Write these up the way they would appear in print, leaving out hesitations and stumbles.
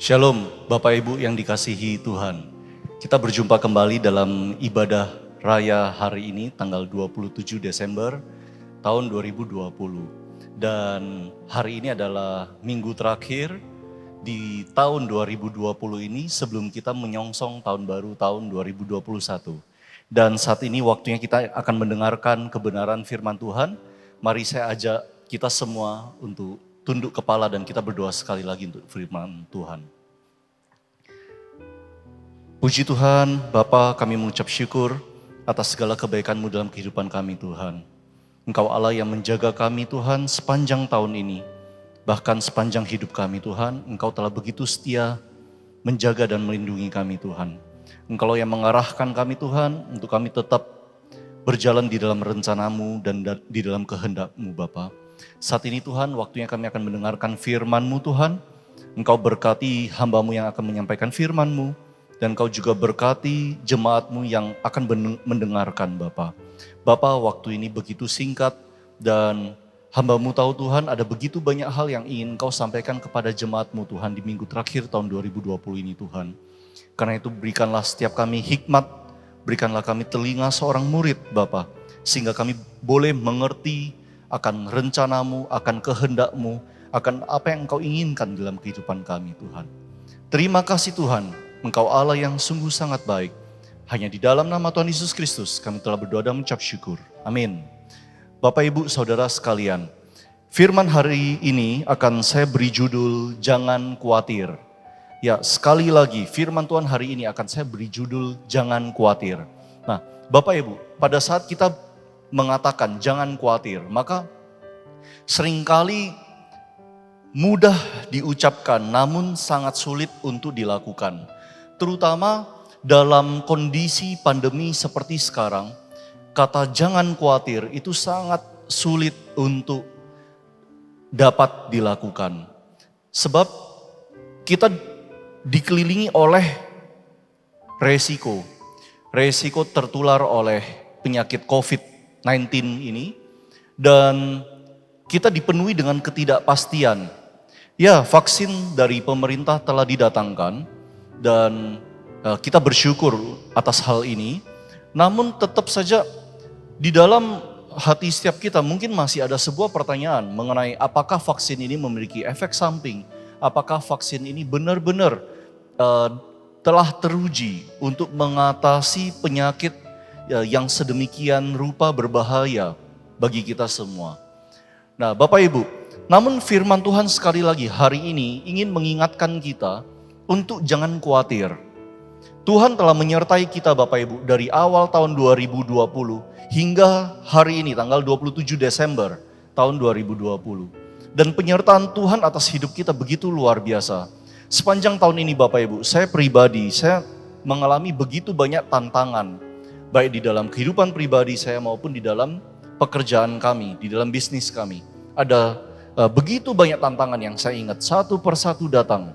Shalom Bapak Ibu yang dikasihi Tuhan. Kita berjumpa kembali dalam ibadah raya hari ini tanggal 27 Desember tahun 2020. Dan hari ini adalah minggu terakhir di tahun 2020 ini sebelum kita menyongsong tahun baru tahun 2021. Dan saat ini waktunya kita akan mendengarkan kebenaran firman Tuhan. Mari saya ajak kita semua untuk tunduk kepala dan kita berdoa sekali lagi untuk firman Tuhan. Puji Tuhan, Bapa, kami mengucap syukur atas segala kebaikan-Mu dalam kehidupan kami Tuhan. Engkau Allah yang menjaga kami Tuhan sepanjang tahun ini. Bahkan sepanjang hidup kami Tuhan, Engkau telah begitu setia menjaga dan melindungi kami Tuhan. Engkau yang mengarahkan kami Tuhan untuk kami tetap berjalan di dalam rencana-Mu dan di dalam kehendak-Mu Bapa. Saat ini Tuhan, waktunya kami akan mendengarkan firman-Mu Tuhan. Engkau berkati hamba-Mu yang akan menyampaikan firman-Mu. Dan Engkau juga berkati jemaat-Mu yang akan mendengarkan Bapa. Bapa, waktu ini begitu singkat dan hamba-Mu tahu Tuhan ada begitu banyak hal yang ingin Engkau sampaikan kepada jemaat-Mu Tuhan di minggu terakhir tahun 2020 ini Tuhan. Karena itu berikanlah setiap kami hikmat, berikanlah kami telinga seorang murid Bapa. Sehingga kami boleh mengerti akan rencana-Mu, akan kehendak-Mu, akan apa yang Engkau inginkan dalam kehidupan kami Tuhan. Terima kasih Tuhan. Engkau Allah yang sungguh sangat baik. Hanya di dalam nama Tuhan Yesus Kristus kami telah berdoa dan mengucap syukur. Amin. Bapak Ibu Saudara sekalian, firman hari ini akan saya beri judul Jangan Khawatir. Ya, sekali lagi firman Tuhan hari ini akan saya beri judul Jangan Khawatir. Nah, Bapak Ibu, pada saat kita mengatakan jangan khawatir, maka seringkali mudah diucapkan namun sangat sulit untuk dilakukan. Terutama dalam kondisi pandemi seperti sekarang, kata jangan khawatir itu sangat sulit untuk dapat dilakukan. Sebab kita dikelilingi oleh resiko tertular oleh penyakit COVID-19 ini. Dan kita dipenuhi dengan ketidakpastian. Ya, vaksin dari pemerintah telah didatangkan. Dan kita bersyukur atas hal ini. Namun tetap saja di dalam hati setiap kita mungkin masih ada sebuah pertanyaan mengenai apakah vaksin ini memiliki efek samping. Apakah vaksin ini benar-benar telah teruji untuk mengatasi penyakit yang sedemikian rupa berbahaya bagi kita semua. Nah Bapak Ibu, namun firman Tuhan sekali lagi hari ini ingin mengingatkan kita untuk jangan khawatir. Tuhan telah menyertai kita Bapak Ibu dari awal tahun 2020 hingga hari ini tanggal 27 Desember tahun 2020. Dan penyertaan Tuhan atas hidup kita begitu luar biasa. Sepanjang tahun ini Bapak Ibu, saya pribadi, saya mengalami begitu banyak tantangan. Baik di dalam kehidupan pribadi saya maupun di dalam pekerjaan kami, di dalam bisnis kami. Ada begitu banyak tantangan yang saya ingat, satu persatu datang.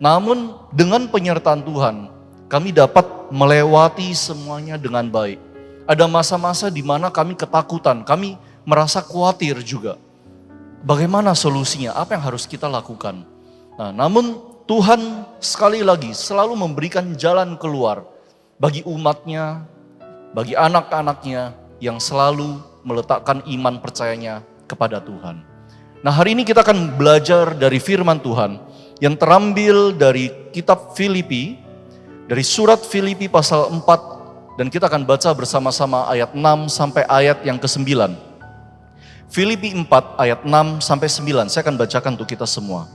Namun dengan penyertaan Tuhan, kami dapat melewati semuanya dengan baik. Ada masa-masa di mana kami ketakutan, kami merasa khawatir juga. Bagaimana solusinya? Apa yang harus kita lakukan? Nah, namun Tuhan sekali lagi selalu memberikan jalan keluar bagi umatnya, bagi anak-anaknya yang selalu meletakkan iman percayanya kepada Tuhan. Nah hari ini kita akan belajar dari firman Tuhan yang terambil dari kitab Filipi, dari surat Filipi pasal 4, dan kita akan baca bersama-sama ayat 6 sampai ayat yang ke-9. Filipi 4 ayat 6 sampai 9, saya akan bacakan untuk kita semua.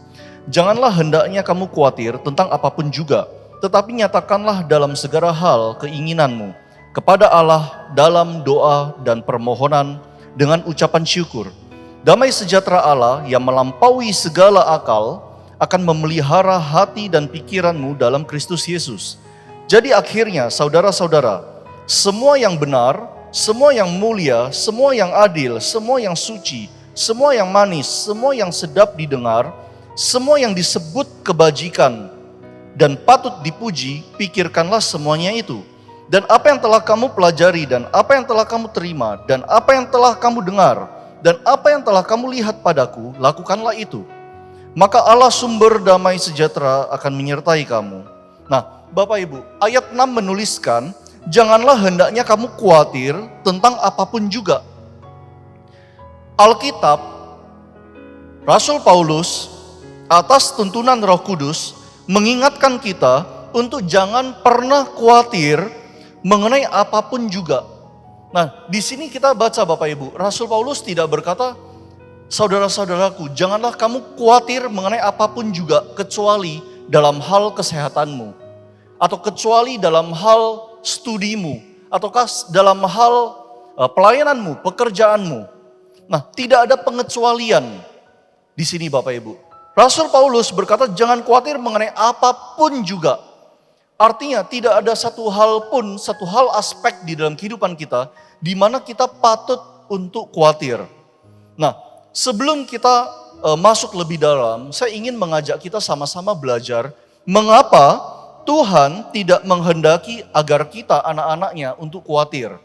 Janganlah hendaknya kamu khawatir tentang apapun juga, tetapi nyatakanlah dalam segala hal keinginanmu kepada Allah dalam doa dan permohonan dengan ucapan syukur. Damai sejahtera Allah yang melampaui segala akal akan memelihara hati dan pikiranmu dalam Kristus Yesus. Jadi akhirnya saudara-saudara, semua yang benar, semua yang mulia, semua yang adil, semua yang suci, semua yang manis, semua yang sedap didengar, semua yang disebut kebajikan dan patut dipuji, pikirkanlah semuanya itu. Dan apa yang telah kamu pelajari, dan apa yang telah kamu terima, dan apa yang telah kamu dengar, dan apa yang telah kamu lihat padaku, lakukanlah itu. maka Allah sumber damai sejahtera akan menyertai kamu. Nah, Bapak Ibu, ayat 6 menuliskan, janganlah hendaknya kamu khawatir tentang apapun juga. Alkitab, Rasul Paulus, atas tuntunan Roh Kudus, mengingatkan kita untuk jangan pernah khawatir mengenai apapun juga. Nah, di sini kita baca Bapak Ibu, Rasul Paulus tidak berkata, saudara-saudaraku, janganlah kamu khawatir mengenai apapun juga kecuali dalam hal kesehatanmu, atau kecuali dalam hal studimu, ataukah dalam hal pelayananmu, pekerjaanmu. Nah, tidak ada pengecualian di sini Bapak Ibu. Rasul Paulus berkata jangan khawatir mengenai apapun juga. Artinya tidak ada satu hal pun, satu hal aspek di dalam kehidupan kita di mana kita patut untuk khawatir. Nah, sebelum kita masuk lebih dalam, saya ingin mengajak kita sama-sama belajar mengapa Tuhan tidak menghendaki agar kita anak-anaknya untuk khawatir.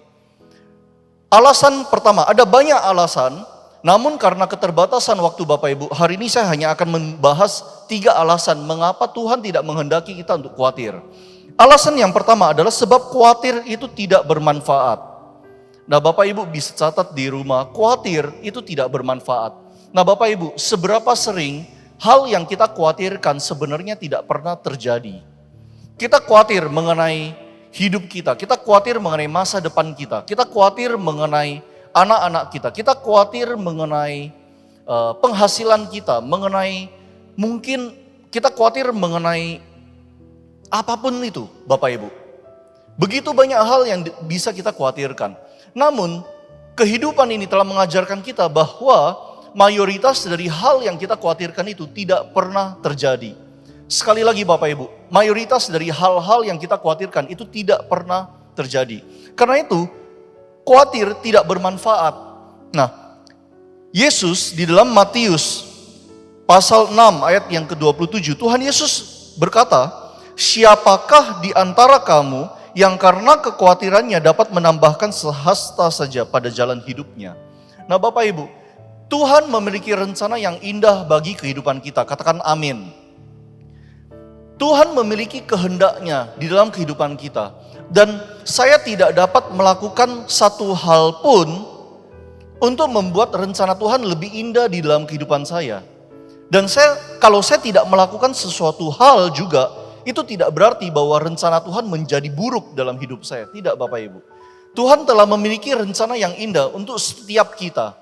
Alasan pertama, ada banyak alasan, namun karena keterbatasan waktu Bapak Ibu, hari ini saya hanya akan membahas 3 alasan mengapa Tuhan tidak menghendaki kita untuk khawatir. Alasan yang pertama adalah sebab khawatir itu tidak bermanfaat. Nah, Bapak Ibu bisa catat di rumah, khawatir itu tidak bermanfaat. Nah, Bapak Ibu, seberapa sering hal yang kita khawatirkan sebenarnya tidak pernah terjadi. Kita khawatir mengenai hidup kita khawatir mengenai masa depan kita khawatir mengenai anak-anak kita khawatir mengenai penghasilan kita, mungkin kita khawatir mengenai apapun itu Bapak Ibu. Begitu banyak hal yang bisa kita khawatirkan. Namun kehidupan ini telah mengajarkan kita bahwa mayoritas dari hal yang kita khawatirkan itu tidak pernah terjadi. Sekali lagi Bapak Ibu, mayoritas dari hal-hal yang kita khawatirkan itu tidak pernah terjadi. Karena itu, khawatir tidak bermanfaat. Nah, Yesus di dalam Matius pasal 6 ayat yang ke-27, Tuhan Yesus berkata, siapakah di antara kamu yang karena kekhawatirannya dapat menambahkan sehasta saja pada jalan hidupnya? Nah Bapak Ibu, Tuhan memiliki rencana yang indah bagi kehidupan kita, katakan amin. Tuhan memiliki kehendaknya di dalam kehidupan kita. Dan saya tidak dapat melakukan satu hal pun untuk membuat rencana Tuhan lebih indah di dalam kehidupan saya. Dan kalau saya tidak melakukan sesuatu hal juga, itu tidak berarti bahwa rencana Tuhan menjadi buruk dalam hidup saya. Tidak Bapak Ibu. Tuhan telah memiliki rencana yang indah untuk setiap kita.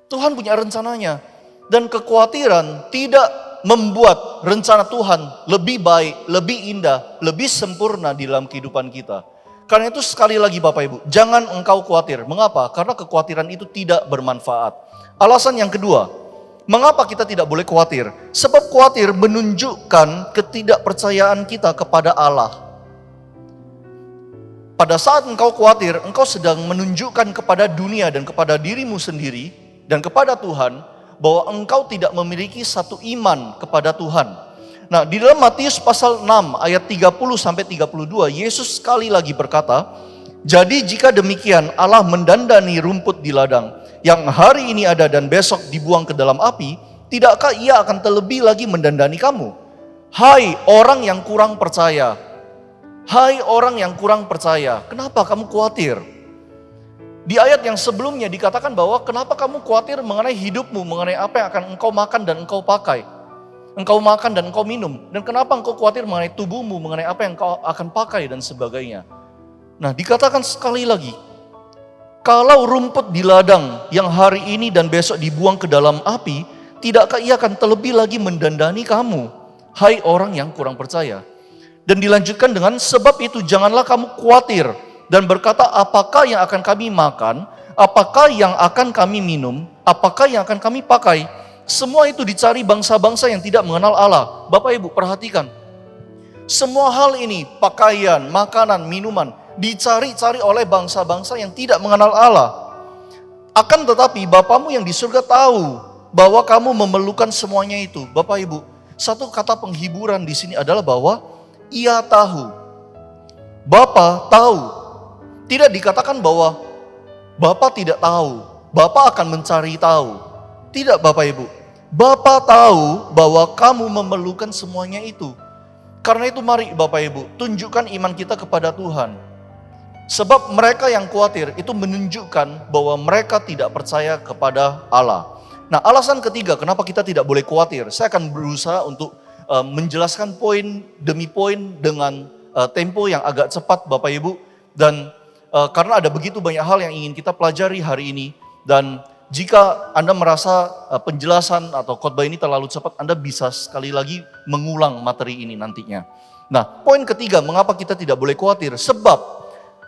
Tuhan punya rencananya. Dan kekhawatiran tidak membuat rencana Tuhan lebih baik, lebih indah, lebih sempurna di dalam kehidupan kita. Karena itu sekali lagi Bapak Ibu, jangan engkau khawatir. Mengapa? Karena kekhawatiran itu tidak bermanfaat. Alasan yang kedua, mengapa kita tidak boleh khawatir? Sebab khawatir menunjukkan ketidakpercayaan kita kepada Allah. Pada saat engkau khawatir, engkau sedang menunjukkan kepada dunia dan kepada dirimu sendiri dan kepada Tuhan bahwa engkau tidak memiliki satu iman kepada Tuhan. Nah, di dalam Matius pasal 6 ayat 30 sampai 32, Yesus sekali lagi berkata, jadi jika demikian Allah mendandani rumput di ladang yang hari ini ada dan besok dibuang ke dalam api, tidakkah ia akan terlebih lagi mendandani kamu? Hai orang yang kurang percaya. Hai orang yang kurang percaya, kenapa kamu khawatir? Di ayat yang sebelumnya dikatakan bahwa kenapa kamu khawatir mengenai hidupmu, mengenai apa yang akan engkau makan dan engkau pakai. Engkau makan dan engkau minum. Dan kenapa engkau khawatir mengenai tubuhmu, mengenai apa yang engkau akan pakai dan sebagainya. Nah, dikatakan sekali lagi, kalau rumput di ladang yang hari ini dan besok dibuang ke dalam api, tidakkah ia akan terlebih lagi mendandani kamu, hai orang yang kurang percaya. Dan dilanjutkan dengan sebab itu janganlah kamu khawatir dan berkata, apakah yang akan kami makan, apakah yang akan kami minum, apakah yang akan kami pakai. Semua itu dicari bangsa-bangsa yang tidak mengenal Allah. Bapak Ibu perhatikan, semua hal ini, pakaian, makanan, minuman, dicari-cari oleh bangsa-bangsa yang tidak mengenal Allah. Akan tetapi Bapamu yang di surga tahu bahwa kamu memerlukan semuanya itu. Bapak Ibu, satu kata penghiburan di sini adalah bahwa ia tahu. Bapa tahu. Tidak dikatakan bahwa Bapa tidak tahu, Bapa akan mencari tahu. Tidak Bapak Ibu. Bapa tahu bahwa kamu memerlukan semuanya itu. Karena itu mari Bapak Ibu, tunjukkan iman kita kepada Tuhan. Sebab mereka yang khawatir itu menunjukkan bahwa mereka tidak percaya kepada Allah. Nah, alasan ketiga kenapa kita tidak boleh khawatir. Saya akan berusaha untuk menjelaskan poin demi poin dengan tempo yang agak cepat Bapak Ibu. Dan karena ada begitu banyak hal yang ingin kita pelajari hari ini. Dan jika Anda merasa penjelasan atau khotbah ini terlalu cepat, Anda bisa sekali lagi mengulang materi ini nantinya. Nah, poin ketiga, mengapa kita tidak boleh khawatir? Sebab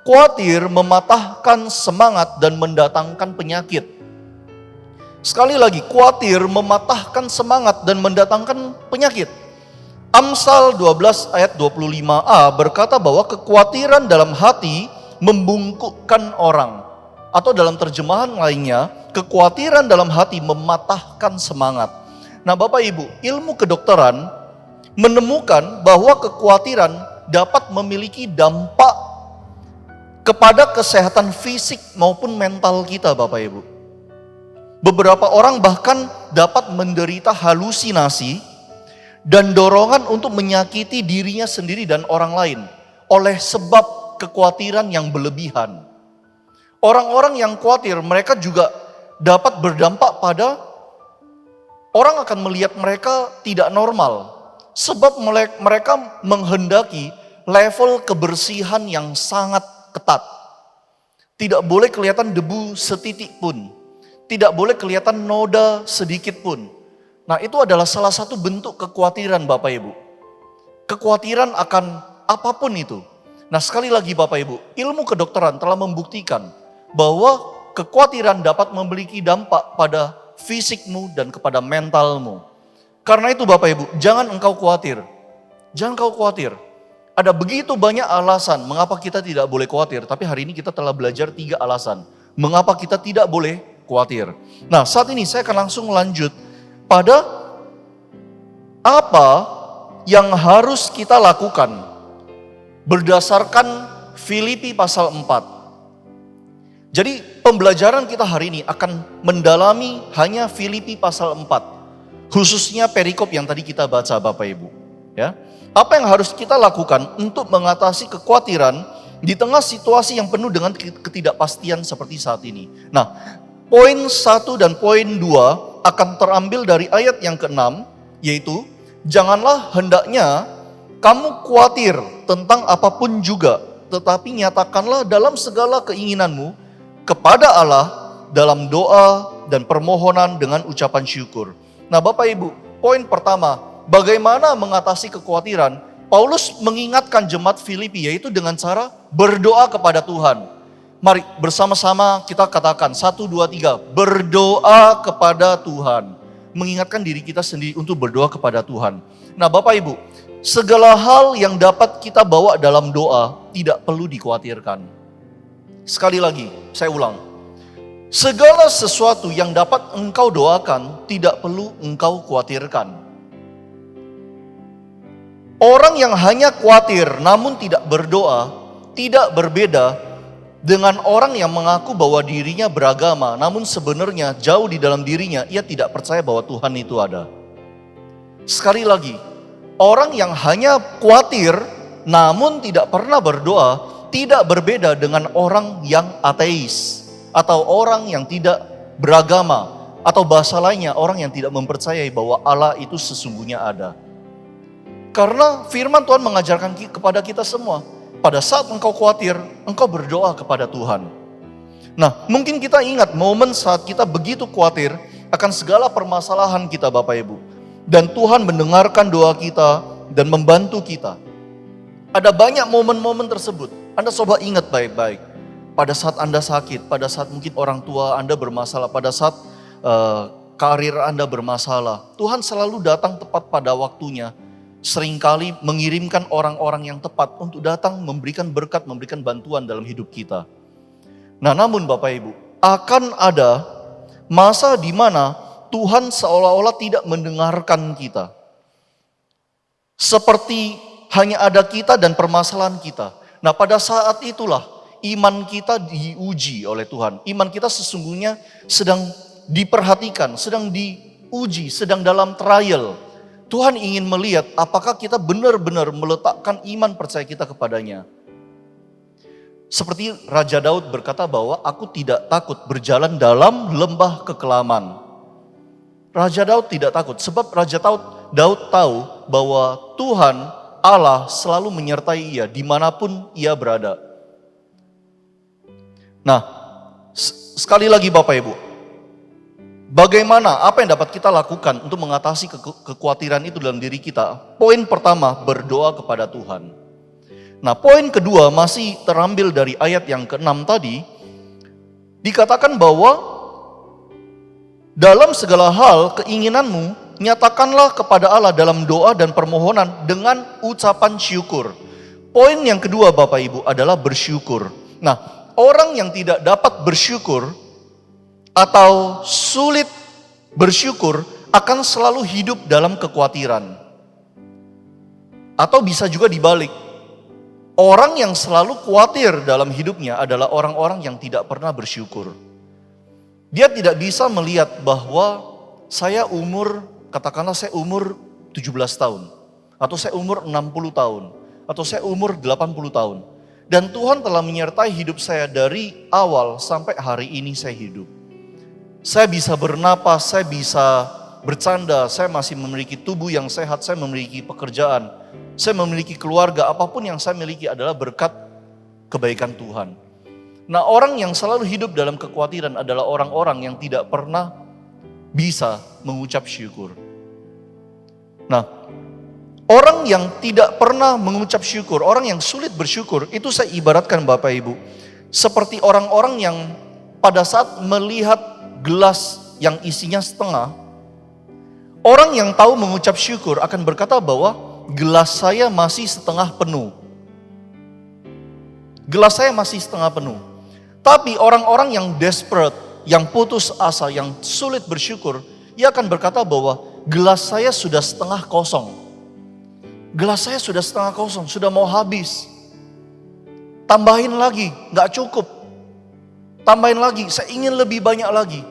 khawatir mematahkan semangat dan mendatangkan penyakit. Sekali lagi, khawatir mematahkan semangat dan mendatangkan penyakit. Amsal 12 ayat 25a berkata bahwa kekhawatiran dalam hati membungkukkan orang. Atau dalam terjemahan lainnya, kekhawatiran dalam hati mematahkan semangat. Nah Bapak Ibu, ilmu kedokteran menemukan bahwa kekhawatiran dapat memiliki dampak kepada kesehatan fisik maupun mental kita Bapak Ibu. Beberapa orang bahkan dapat menderita halusinasi dan dorongan untuk menyakiti dirinya sendiri dan orang lain oleh sebab kekhawatiran yang berlebihan. Orang-orang yang khawatir, mereka juga dapat berdampak pada orang akan melihat mereka tidak normal. Sebab mereka menghendaki level kebersihan yang sangat ketat. Tidak boleh kelihatan debu setitik pun. Tidak boleh kelihatan noda sedikit pun. Nah itu adalah salah satu bentuk kekhawatiran Bapak Ibu. Kekhawatiran akan apapun itu. Nah sekali lagi Bapak Ibu, ilmu kedokteran telah membuktikan bahwa kekhawatiran dapat memiliki dampak pada fisikmu dan kepada mentalmu. Karena itu Bapak Ibu, jangan engkau khawatir. Jangan kau khawatir. Ada begitu banyak alasan mengapa kita tidak boleh khawatir. Tapi hari ini kita telah belajar 3 alasan. Mengapa kita tidak boleh khawatir. Nah saat ini saya akan langsung lanjut pada apa yang harus kita lakukan. Berdasarkan Filipi pasal 4. Jadi pembelajaran kita hari ini akan mendalami hanya Filipi pasal 4. Khususnya perikop yang tadi kita baca Bapak Ibu. Ya, apa yang harus kita lakukan untuk mengatasi kekhawatiran di tengah situasi yang penuh dengan ketidakpastian seperti saat ini. Nah, poin 1 dan poin 2 akan terambil dari ayat yang ke-6, yaitu janganlah hendaknya kamu khawatir tentang apapun juga, tetapi nyatakanlah dalam segala keinginanmu kepada Allah dalam doa dan permohonan dengan ucapan syukur. Nah Bapak Ibu, poin pertama, bagaimana mengatasi kekhawatiran? Paulus mengingatkan jemaat Filipi yaitu dengan cara berdoa kepada Tuhan. Mari bersama-sama kita katakan 1, 2, 3, berdoa kepada Tuhan. Mengingatkan diri kita sendiri untuk berdoa kepada Tuhan. Nah Bapak Ibu, segala hal yang dapat kita bawa dalam doa tidak perlu dikhawatirkan. Sekali lagi, saya ulang. Segala sesuatu yang dapat engkau doakan tidak perlu engkau khawatirkan. Orang yang hanya khawatir namun tidak berdoa, tidak berbeda dengan orang yang mengaku bahwa dirinya beragama, namun sebenarnya jauh di dalam dirinya, ia tidak percaya bahwa Tuhan itu ada. Sekali lagi, orang yang hanya khawatir namun tidak pernah berdoa, tidak berbeda dengan orang yang ateis atau orang yang tidak beragama atau bahasa lainnya orang yang tidak mempercayai bahwa Allah itu sesungguhnya ada. Karena firman Tuhan mengajarkan kepada kita semua, pada saat engkau khawatir, engkau berdoa kepada Tuhan. Nah, mungkin kita ingat momen saat kita begitu khawatir akan segala permasalahan kita Bapak Ibu. Dan Tuhan mendengarkan doa kita dan membantu kita. Ada banyak momen-momen tersebut. Anda coba ingat baik-baik. Pada saat Anda sakit, pada saat mungkin orang tua Anda bermasalah, pada saat karir Anda bermasalah. Tuhan selalu datang tepat pada waktunya. Seringkali mengirimkan orang-orang yang tepat untuk datang memberikan berkat, memberikan bantuan dalam hidup kita. Nah namun Bapak Ibu, akan ada masa di mana Tuhan seolah-olah tidak mendengarkan kita. Seperti hanya ada kita dan permasalahan kita. Nah pada saat itulah iman kita diuji oleh Tuhan. Iman kita sesungguhnya sedang diperhatikan, sedang diuji, sedang dalam trial. Tuhan ingin melihat apakah kita benar-benar meletakkan iman percaya kita kepadanya. Seperti Raja Daud berkata bahwa aku tidak takut berjalan dalam lembah kekelaman. Raja Daud tidak takut sebab Raja Daud tahu bahwa Tuhan Allah selalu menyertai ia dimanapun ia berada. Nah, sekali lagi Bapak Ibu, bagaimana, apa yang dapat kita lakukan untuk mengatasi kekhawatiran itu dalam diri kita? Poin pertama, berdoa kepada Tuhan. Nah, poin kedua masih terambil dari ayat yang ke-6 tadi. Dikatakan bahwa dalam segala hal keinginanmu, nyatakanlah kepada Allah dalam doa dan permohonan dengan ucapan syukur. Poin yang kedua Bapak Ibu adalah bersyukur. Nah, orang yang tidak dapat bersyukur atau sulit bersyukur akan selalu hidup dalam kekhawatiran. Atau bisa juga dibalik. Orang yang selalu khawatir dalam hidupnya adalah orang-orang yang tidak pernah bersyukur. Dia tidak bisa melihat bahwa katakanlah saya umur 17 tahun. Atau saya umur 60 tahun. Atau saya umur 80 tahun. Dan Tuhan telah menyertai hidup saya dari awal sampai hari ini saya hidup. Saya bisa bernapas, saya bisa bercanda, saya masih memiliki tubuh yang sehat, saya memiliki pekerjaan, saya memiliki keluarga, apapun yang saya miliki adalah berkat kebaikan Tuhan. Nah, orang yang selalu hidup dalam kekhawatiran adalah orang-orang yang tidak pernah bisa mengucap syukur. Nah, orang yang tidak pernah mengucap syukur, orang yang sulit bersyukur, itu saya ibaratkan Bapak Ibu, seperti orang-orang yang pada saat melihat gelas yang isinya setengah, orang yang tahu mengucap syukur akan berkata bahwa gelas saya masih setengah penuh. Gelas saya masih setengah penuh. Tapi orang-orang yang desperate, yang putus asa, yang sulit bersyukur, ia akan berkata bahwa gelas saya sudah setengah kosong. Gelas saya sudah setengah kosong, sudah mau habis. Tambahin lagi, gak cukup. Tambahin lagi, saya ingin lebih banyak lagi.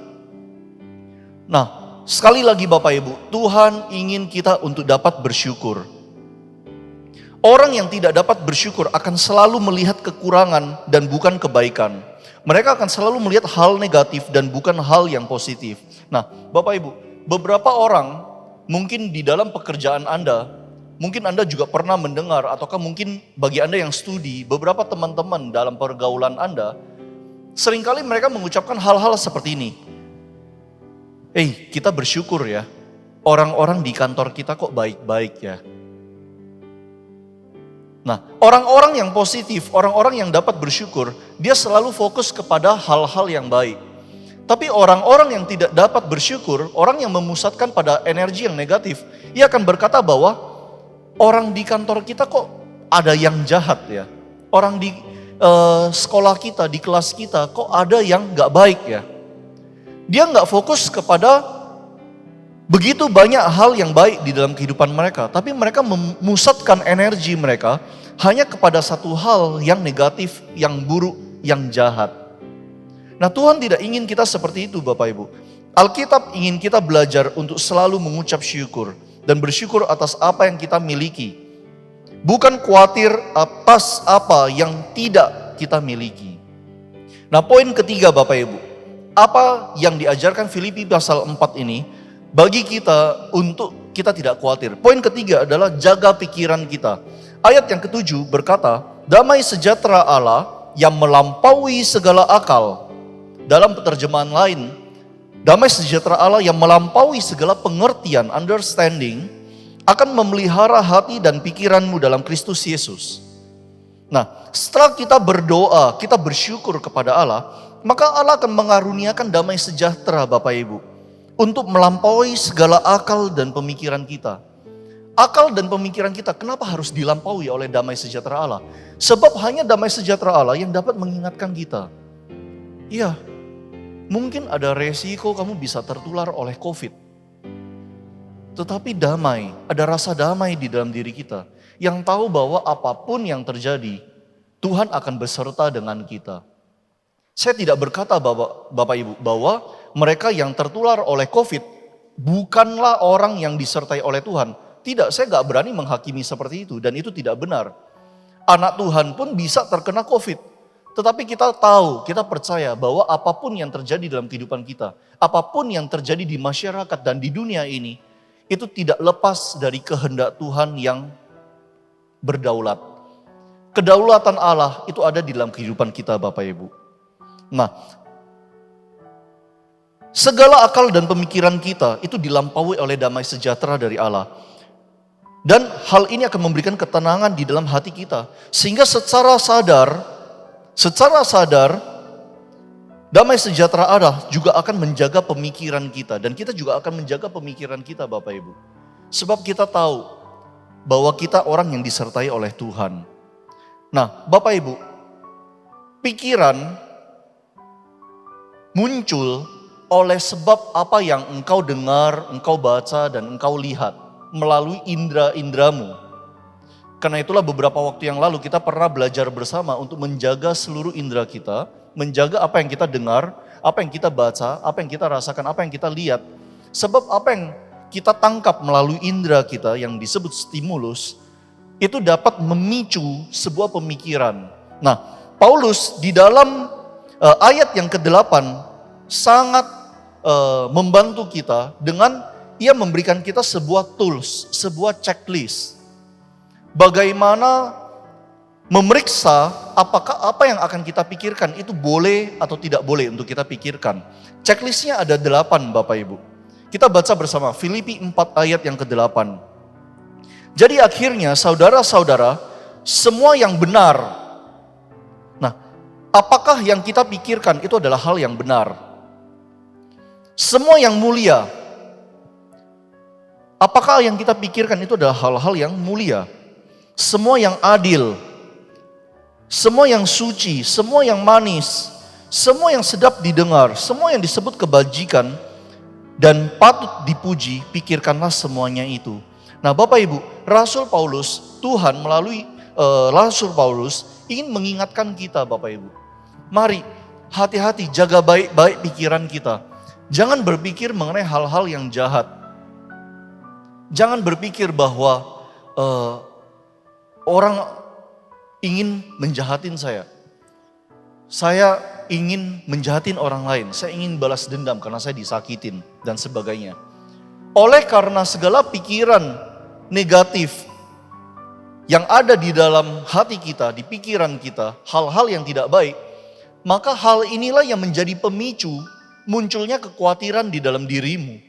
Nah, sekali lagi Bapak Ibu, Tuhan ingin kita untuk dapat bersyukur. Orang yang tidak dapat bersyukur akan selalu melihat kekurangan dan bukan kebaikan. Mereka akan selalu melihat hal negatif dan bukan hal yang positif. Nah, Bapak Ibu, beberapa orang mungkin di dalam pekerjaan Anda, mungkin Anda juga pernah mendengar, ataukah mungkin bagi Anda yang studi, beberapa teman-teman dalam pergaulan Anda, seringkali mereka mengucapkan hal-hal seperti ini. Kita bersyukur ya, orang-orang di kantor kita kok baik-baik ya. Nah, orang-orang yang positif, orang-orang yang dapat bersyukur, dia selalu fokus kepada hal-hal yang baik. Tapi orang-orang yang tidak dapat bersyukur, orang yang memusatkan pada energi yang negatif, ia akan berkata bahwa orang di kantor kita kok ada yang jahat ya. Orang di sekolah kita, di kelas kita kok ada yang gak baik ya. Dia gak fokus kepada begitu banyak hal yang baik di dalam kehidupan mereka. Tapi mereka memusatkan energi mereka hanya kepada satu hal yang negatif, yang buruk, yang jahat. Nah, Tuhan tidak ingin kita seperti itu Bapak Ibu. Alkitab ingin kita belajar untuk selalu mengucap syukur dan bersyukur atas apa yang kita miliki. Bukan khawatir atas apa yang tidak kita miliki. Nah, poin ketiga Bapak Ibu, apa yang diajarkan Filipi pasal 4 ini bagi kita untuk kita tidak khawatir. Poin ketiga adalah jaga pikiran kita. Ayat yang ke-7 berkata, damai sejahtera Allah yang melampaui segala akal. Dalam penerjemahan lain, damai sejahtera Allah yang melampaui segala pengertian, understanding, akan memelihara hati dan pikiranmu dalam Kristus Yesus. Nah, setelah kita berdoa, kita bersyukur kepada Allah, maka Allah akan mengaruniakan damai sejahtera Bapak Ibu untuk melampaui segala akal dan pemikiran kita. Akal dan pemikiran kita kenapa harus dilampaui oleh damai sejahtera Allah? Sebab hanya damai sejahtera Allah yang dapat mengingatkan kita. Iya, mungkin ada resiko kamu bisa tertular oleh COVID. Tetapi damai, ada rasa damai di dalam diri kita. Yang tahu bahwa apapun yang terjadi, Tuhan akan beserta dengan kita. Saya tidak berkata Bapak Ibu bahwa mereka yang tertular oleh COVID bukanlah orang yang disertai oleh Tuhan. Tidak, saya gak berani menghakimi seperti itu dan itu tidak benar. Anak Tuhan pun bisa terkena COVID. Tetapi kita tahu, kita percaya bahwa apapun yang terjadi dalam kehidupan kita, apapun yang terjadi di masyarakat dan di dunia ini, itu tidak lepas dari kehendak Tuhan yang berdaulat. Kedaulatan Allah itu ada di dalam kehidupan kita, Bapak Ibu. Nah, segala akal dan pemikiran kita itu dilampaui oleh damai sejahtera dari Allah. Dan hal ini akan memberikan ketenangan di dalam hati kita. Sehingga secara sadar, damai sejahtera Allah juga akan menjaga pemikiran kita. Dan kita juga akan menjaga pemikiran kita, Bapak Ibu. Sebab kita tahu bahwa kita orang yang disertai oleh Tuhan. Nah, Bapak Ibu, pikiran muncul oleh sebab apa yang engkau dengar, engkau baca, dan engkau lihat melalui indera-inderamu. Karena itulah beberapa waktu yang lalu kita pernah belajar bersama untuk menjaga seluruh indera kita, menjaga apa yang kita dengar, apa yang kita baca, apa yang kita rasakan, apa yang kita lihat. Sebab apa yang kita tangkap melalui indera kita yang disebut stimulus, itu dapat memicu sebuah pemikiran. Nah, Paulus di dalam ayat yang ke-8 sangat membantu kita dengan ia memberikan kita sebuah tools, sebuah checklist. Bagaimana memeriksa apakah apa yang akan kita pikirkan itu boleh atau tidak boleh untuk kita pikirkan. Checklistnya ada 8, Bapak Ibu. Kita baca bersama Filipi 4 ayat yang ke-8. Jadi akhirnya saudara-saudara, semua yang benar. Nah, apakah yang kita pikirkan itu adalah hal yang benar? Semua yang mulia. Apakah yang kita pikirkan itu adalah hal-hal yang mulia? Semua yang adil. Semua yang suci, semua yang manis, semua yang sedap didengar, semua yang disebut kebajikan dan patut dipuji, pikirkanlah semuanya itu. Nah, Bapak Ibu, Rasul Paulus, Tuhan melalui Rasul Paulus ingin mengingatkan kita, Bapak Ibu. Mari hati-hati, jaga baik-baik pikiran kita. Jangan berpikir mengenai hal-hal yang jahat. Jangan berpikir bahwa orang ingin menjahatin saya. Saya ingin menjahatin orang lain. Saya ingin balas dendam karena saya disakitin dan sebagainya. Oleh karena segala pikiran negatif yang ada di dalam hati kita, di pikiran kita, hal-hal yang tidak baik, maka hal inilah yang menjadi pemicu munculnya kekhawatiran di dalam dirimu.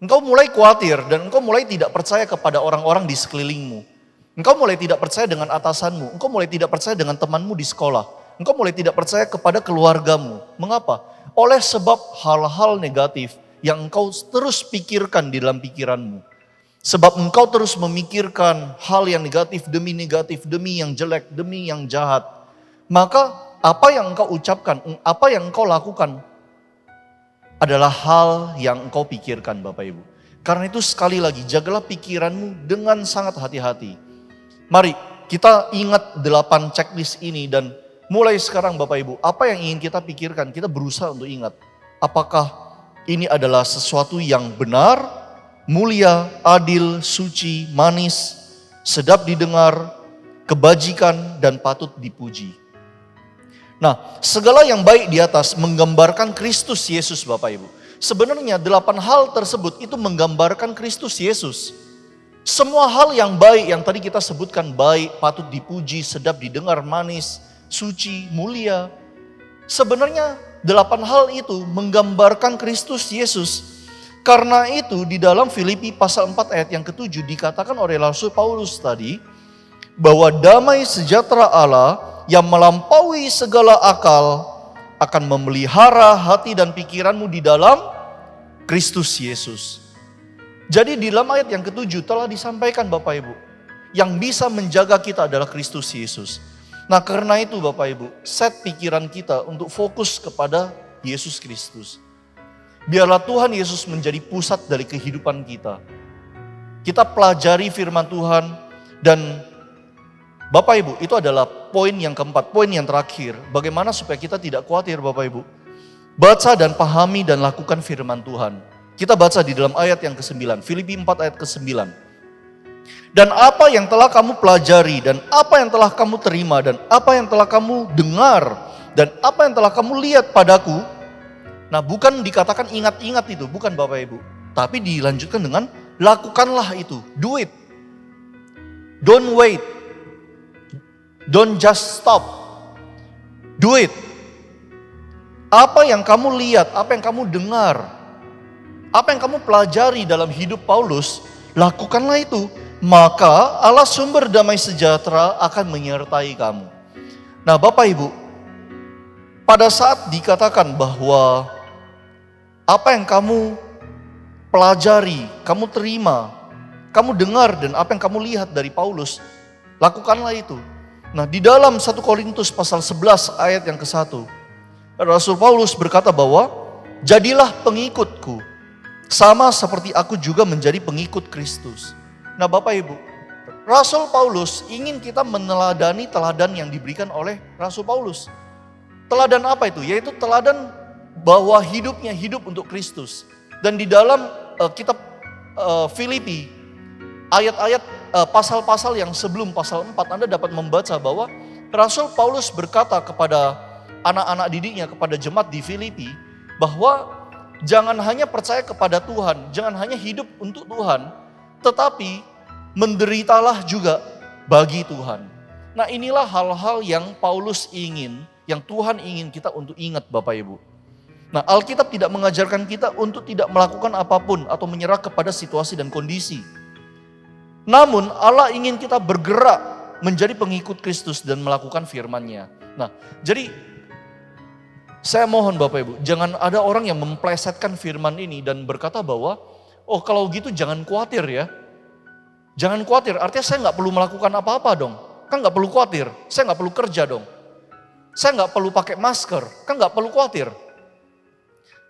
Engkau mulai khawatir dan engkau mulai tidak percaya kepada orang-orang di sekelilingmu. Engkau mulai tidak percaya dengan atasanmu, engkau mulai tidak percaya dengan temanmu di sekolah, engkau mulai tidak percaya kepada keluargamu. Mengapa? Oleh sebab hal-hal negatif yang engkau terus pikirkan di dalam pikiranmu. Sebab engkau terus memikirkan hal yang negatif, demi yang jelek, demi yang jahat. Maka apa yang engkau ucapkan, apa yang engkau lakukan adalah hal yang engkau pikirkan, Bapak Ibu. Karena itu sekali lagi, jagalah pikiranmu dengan sangat hati-hati. Mari kita ingat 8 checklist ini dan mulai sekarang Bapak Ibu, apa yang ingin kita pikirkan, kita berusaha untuk ingat. Apakah ini adalah sesuatu yang benar, mulia, adil, suci, manis, sedap didengar, kebajikan, dan patut dipuji. Nah, segala yang baik di atas menggambarkan Kristus Yesus, Bapak Ibu. Sebenarnya 8 hal tersebut itu menggambarkan Kristus Yesus. Semua hal yang baik yang tadi kita sebutkan baik, patut dipuji, sedap didengar, manis, suci, mulia. Sebenarnya 8 hal itu menggambarkan Kristus Yesus. Karena itu di dalam Filipi pasal 4 ayat yang ke-7 dikatakan oleh Rasul Paulus tadi bahwa damai sejahtera Allah yang melampaui segala akal akan memelihara hati dan pikiranmu di dalam Kristus Yesus. Jadi di dalam ayat yang ke-7 telah disampaikan Bapak Ibu, yang bisa menjaga kita adalah Kristus Yesus. Nah, karena itu Bapak Ibu, set pikiran kita untuk fokus kepada Yesus Kristus. Biarlah Tuhan Yesus menjadi pusat dari kehidupan kita. Kita pelajari firman Tuhan dan Bapak Ibu, itu adalah poin yang keempat, poin yang terakhir. Bagaimana supaya kita tidak khawatir Bapak Ibu. Baca dan pahami dan lakukan firman Tuhan. Kita baca di dalam ayat yang ke-9, Filipi 4 ayat ke-9. Dan apa yang telah kamu pelajari, dan apa yang telah kamu terima, dan apa yang telah kamu dengar, dan apa yang telah kamu lihat padaku. Nah, bukan dikatakan ingat-ingat itu, bukan Bapak Ibu. Tapi dilanjutkan dengan lakukanlah itu, do it. Don't wait. Don't just stop. Do it. Apa yang kamu lihat, apa yang kamu dengar, apa yang kamu pelajari dalam hidup Paulus, lakukanlah itu. Maka Allah sumber damai sejahtera akan menyertai kamu. Nah Bapak Ibu, pada saat dikatakan bahwa apa yang kamu pelajari, kamu terima, kamu dengar dan apa yang kamu lihat dari Paulus, lakukanlah itu. Nah di dalam 1 Korintus pasal 11 ayat yang ke-1, Rasul Paulus berkata bahwa jadilah pengikutku, sama seperti aku juga menjadi pengikut Kristus. Nah Bapak Ibu, Rasul Paulus ingin kita meneladani teladan yang diberikan oleh Rasul Paulus. Teladan apa itu? Yaitu teladan bahwa hidupnya hidup untuk Kristus. Dan di dalam kitab Filipi, ayat-ayat pasal-pasal yang sebelum pasal 4, Anda dapat membaca bahwa Rasul Paulus berkata kepada anak-anak didiknya, kepada jemaat di Filipi, bahwa jangan hanya percaya kepada Tuhan, jangan hanya hidup untuk Tuhan, tetapi menderitalah juga bagi Tuhan. Nah inilah hal-hal yang Paulus ingin, yang Tuhan ingin kita untuk ingat Bapak Ibu. Nah Alkitab tidak mengajarkan kita untuk tidak melakukan apapun atau menyerah kepada situasi dan kondisi. Namun Allah ingin kita bergerak menjadi pengikut Kristus dan melakukan firman-Nya. Nah jadi saya mohon Bapak Ibu, jangan ada orang yang memplesetkan firman ini dan berkata bahwa, oh kalau gitu jangan khawatir ya. Jangan khawatir, artinya saya nggak perlu melakukan apa-apa dong. Kan nggak perlu khawatir, saya nggak perlu kerja dong. Saya nggak perlu pakai masker, kan nggak perlu khawatir.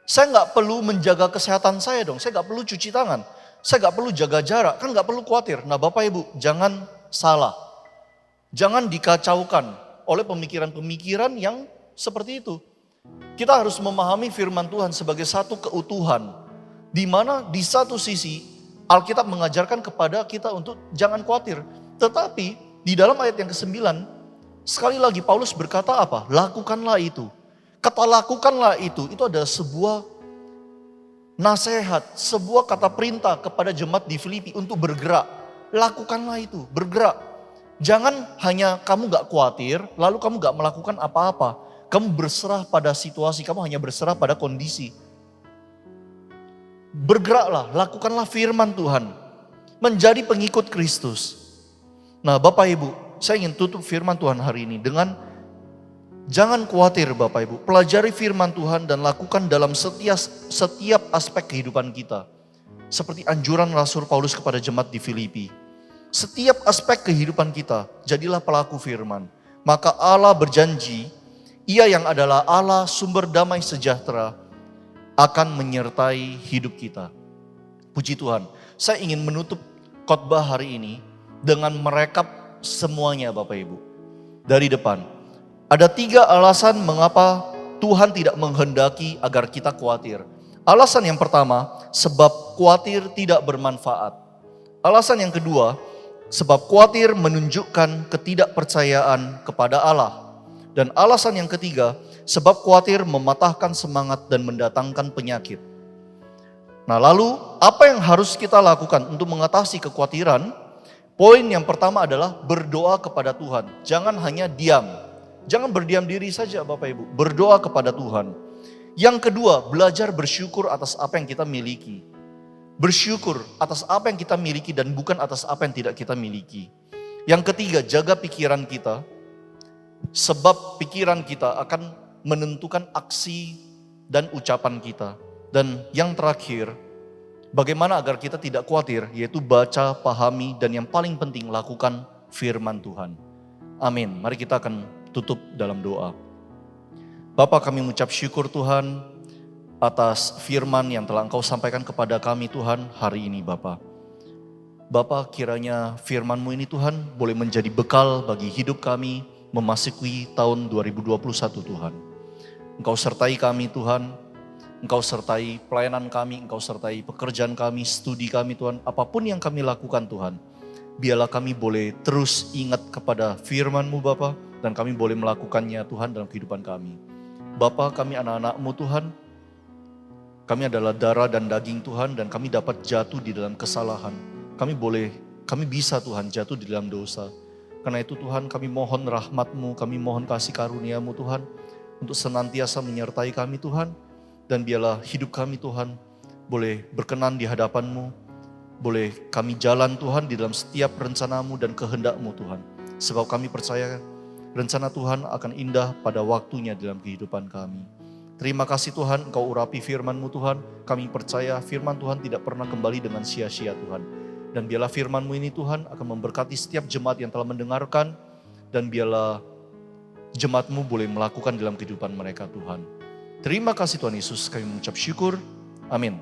Saya nggak perlu menjaga kesehatan saya dong, saya nggak perlu cuci tangan. Saya nggak perlu jaga jarak, kan nggak perlu khawatir. Nah Bapak Ibu, jangan salah. Jangan dikacaukan oleh pemikiran-pemikiran yang seperti itu. Kita harus memahami firman Tuhan sebagai satu keutuhan. Di mana di satu sisi Alkitab mengajarkan kepada kita untuk jangan khawatir. Tetapi di dalam ayat yang ke-9, sekali lagi Paulus berkata apa? Lakukanlah itu. Kata lakukanlah itu adalah sebuah nasihat, sebuah kata perintah kepada jemaat di Filipi untuk bergerak. Lakukanlah itu, bergerak. Jangan hanya kamu gak khawatir, lalu kamu gak melakukan apa-apa. Kamu berserah pada situasi, kamu hanya berserah pada kondisi. Bergeraklah, lakukanlah firman Tuhan. Menjadi pengikut Kristus. Nah Bapak Ibu, saya ingin tutup firman Tuhan hari ini dengan jangan khawatir Bapak Ibu. Pelajari firman Tuhan dan lakukan dalam setiap aspek kehidupan kita. Seperti anjuran Rasul Paulus kepada jemaat di Filipi. Setiap aspek kehidupan kita, jadilah pelaku firman. Maka Allah berjanji, Ia yang adalah Allah sumber damai sejahtera, akan menyertai hidup kita. Puji Tuhan, saya ingin menutup khotbah hari ini dengan merekap semuanya Bapak Ibu. Dari depan, ada 3 alasan mengapa Tuhan tidak menghendaki agar kita khawatir. Alasan yang pertama, sebab khawatir tidak bermanfaat. Alasan yang kedua, sebab khawatir menunjukkan ketidakpercayaan kepada Allah. Dan alasan yang ketiga, sebab khawatir mematahkan semangat dan mendatangkan penyakit. Nah lalu apa yang harus kita lakukan untuk mengatasi kekhawatiran? Poin yang pertama adalah berdoa kepada Tuhan. Jangan hanya diam. Jangan berdiam diri saja Bapak Ibu. Berdoa kepada Tuhan. Yang kedua, belajar bersyukur atas apa yang kita miliki. Bersyukur atas apa yang kita miliki dan bukan atas apa yang tidak kita miliki. Yang ketiga, jaga pikiran kita. Sebab pikiran kita akan menentukan aksi dan ucapan kita. Dan yang terakhir, bagaimana agar kita tidak khawatir, yaitu baca, pahami, dan yang paling penting lakukan firman Tuhan. Amin. Mari kita akan tutup dalam doa. Bapa, kami mengucap syukur Tuhan atas firman yang telah Engkau sampaikan kepada kami Tuhan hari ini Bapa. Bapa, kiranya firman-Mu ini Tuhan boleh menjadi bekal bagi hidup kami memasuki tahun 2021 Tuhan. Engkau sertai kami Tuhan, Engkau sertai pelayanan kami, Engkau sertai pekerjaan kami, studi kami Tuhan, apapun yang kami lakukan Tuhan. Biarlah kami boleh terus ingat kepada firman-Mu Bapa, dan kami boleh melakukannya Tuhan dalam kehidupan kami. Bapa, kami anak-anak-Mu Tuhan, kami adalah darah dan daging Tuhan, dan kami dapat jatuh di dalam kesalahan. Kami bisa Tuhan jatuh di dalam dosa. Karena itu Tuhan, kami mohon rahmat-Mu, kami mohon kasih karunia-Mu Tuhan, untuk senantiasa menyertai kami Tuhan. Dan biarlah hidup kami Tuhan boleh berkenan di hadapan-Mu. Boleh kami jalan Tuhan di dalam setiap rencana-Mu dan kehendak-Mu Tuhan. Sebab kami percaya rencana Tuhan akan indah pada waktunya dalam kehidupan kami. Terima kasih Tuhan, Engkau urapi firman-Mu Tuhan. Kami percaya firman Tuhan tidak pernah kembali dengan sia-sia Tuhan. Dan biarlah firman-Mu ini Tuhan akan memberkati setiap jemaat yang telah mendengarkan. Dan biarlah jemaat-Mu boleh melakukan dalam kehidupan mereka Tuhan. Terima kasih Tuhan Yesus, kami mengucap syukur. Amin.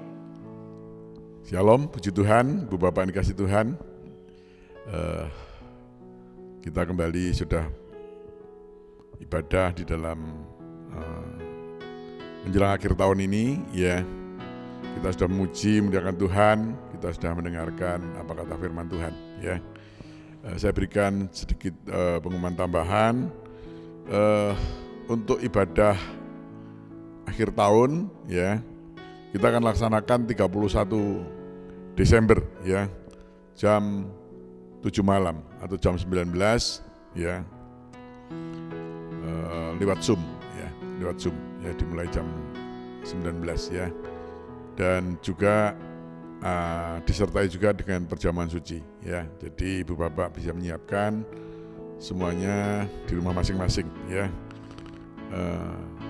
Shalom, puji Tuhan, Bu Bapak yang dikasih Tuhan. Kita kembali sudah ibadah di dalam menjelang akhir tahun ini, ya. Kita sudah memuji, memuliakan Tuhan, kita sudah mendengarkan apa kata firman Tuhan, ya. Saya berikan sedikit pengumuman tambahan untuk ibadah akhir tahun, ya. Kita akan laksanakan 31 Desember, ya, jam 7 malam atau jam 19, ya, lewat Zoom, ya, dimulai jam 19, ya, dan juga disertai juga dengan perjamuan suci, ya. Jadi Ibu Bapak bisa menyiapkan semuanya di rumah masing-masing, ya.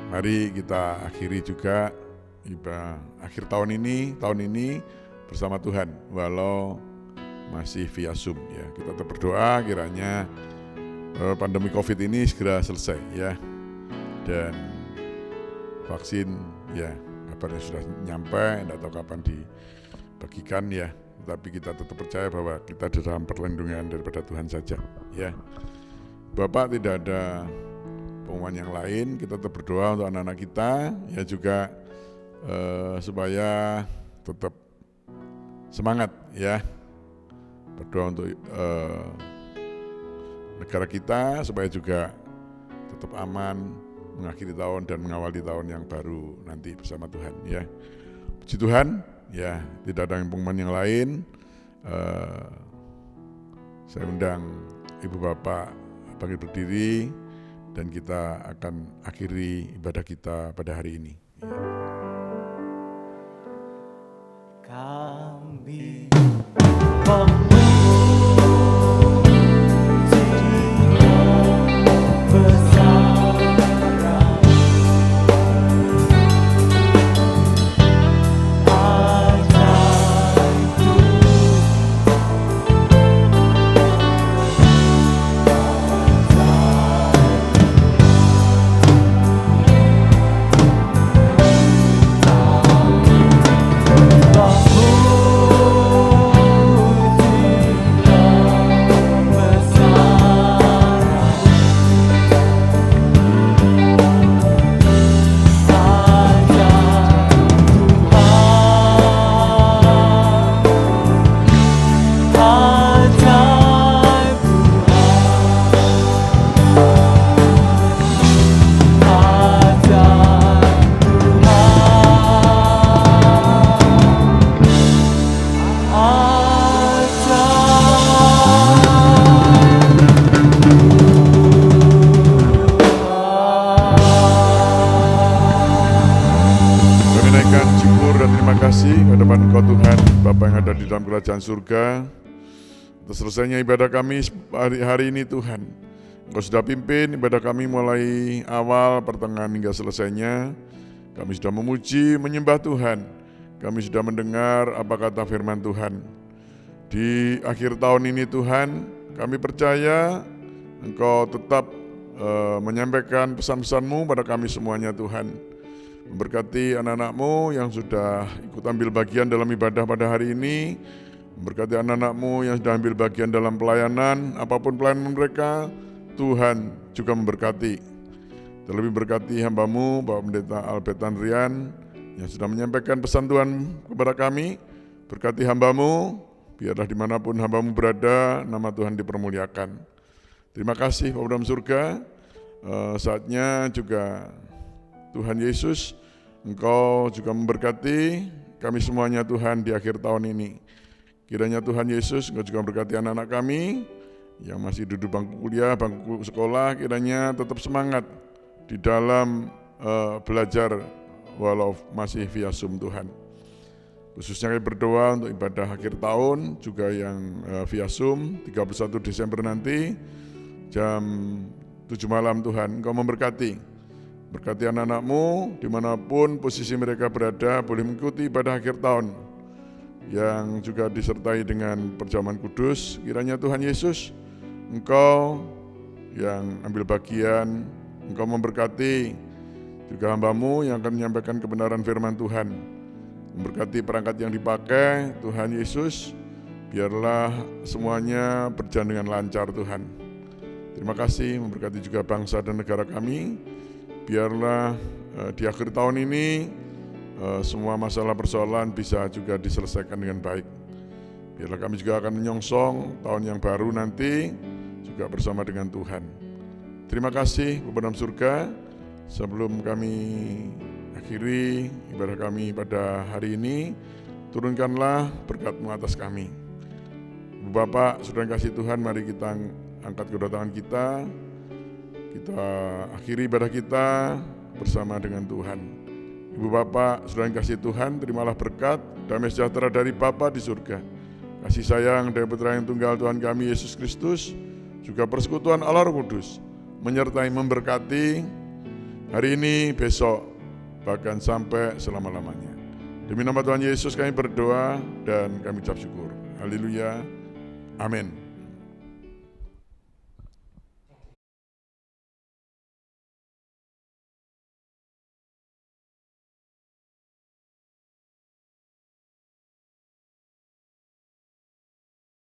Mari kita akhiri juga akhir tahun ini bersama Tuhan, walau masih via Zoom, ya. Kita tetap berdoa kiranya pandemi COVID ini segera selesai, ya. Dan vaksin, ya, kabarnya sudah nyampe, tidak tahu kapan dibagikan, ya. Tetapi kita tetap percaya bahwa kita dalam perlindungan daripada Tuhan saja, ya. Bapak, tidak ada pengumuman yang lain, kita tetap berdoa untuk anak-anak kita, ya, juga supaya tetap semangat, ya, berdoa untuk negara kita supaya juga tetap aman mengakhiri tahun dan mengawali tahun yang baru nanti bersama Tuhan, ya. Puji Tuhan, ya, tidak ada pengumuman yang lain. Saya undang Ibu Bapak bangkit berdiri dan kita akan akhiri ibadah kita pada hari ini. Kami di dalam kerajaan surga. Atas selesainya ibadah kami hari ini Tuhan, Engkau sudah pimpin ibadah kami mulai awal, pertengahan hingga selesainya. Kami sudah memuji, menyembah Tuhan. Kami sudah mendengar apa kata firman Tuhan. Di akhir tahun ini Tuhan, kami percaya Engkau tetap menyampaikan pesan-pesan-Mu pada kami semuanya Tuhan. Memberkati anak-anak-Mu yang sudah ikut ambil bagian dalam ibadah pada hari ini. Memberkati anak-anak-Mu yang sudah ambil bagian dalam pelayanan, apapun pelayanan mereka, Tuhan juga memberkati. Terlebih berkati hamba-Mu, Bapak Pendeta Albertan Rian, yang sudah menyampaikan pesan Tuhan kepada kami. Berkati hamba-Mu, biarlah dimanapun hamba-Mu berada, nama Tuhan dipermuliakan. Terima kasih Bapa dalam surga. Saatnya juga Tuhan Yesus, Engkau juga memberkati kami semuanya Tuhan di akhir tahun ini. Kiranya Tuhan Yesus Engkau juga memberkati anak-anak kami yang masih duduk bangku kuliah, bangku sekolah, kiranya tetap semangat di dalam belajar walau masih via Zoom Tuhan. Khususnya kami berdoa untuk ibadah akhir tahun juga yang via Zoom 31 Desember nanti jam 7 malam Tuhan. Engkau memberkati. Berkati anak-anak-Mu dimanapun posisi mereka berada boleh mengikuti ibadah akhir tahun yang juga disertai dengan perjamuan kudus. Kiranya Tuhan Yesus Engkau yang ambil bagian, Engkau memberkati juga hamba-Mu yang akan menyampaikan kebenaran firman Tuhan. Memberkati perangkat yang dipakai, Tuhan Yesus, biarlah semuanya berjalan dengan lancar Tuhan. Terima kasih, memberkati juga bangsa dan negara kami. Biarlah di akhir tahun ini semua masalah persoalan bisa juga diselesaikan dengan baik. Biarlah kami juga akan menyongsong tahun yang baru nanti juga bersama dengan Tuhan. Terima kasih Bapa dalam surga. Sebelum kami akhiri ibadah kami pada hari ini, turunkanlah berkat-Mu atas kami. Bapak, Saudara yang kasih Tuhan, mari kita angkat kedua tangan kita akhiri ibadah kita bersama dengan Tuhan. Ibu Bapak, Saudara yang kasih Tuhan, terimalah berkat, damai sejahtera dari Bapa di surga, kasih sayang dari Putra yang tunggal Tuhan kami Yesus Kristus, juga persekutuan Allah Roh Kudus, menyertai memberkati hari ini, besok, bahkan sampai selama-lamanya. Demi nama Tuhan Yesus kami berdoa dan kami ucap syukur. Haleluya. Amin.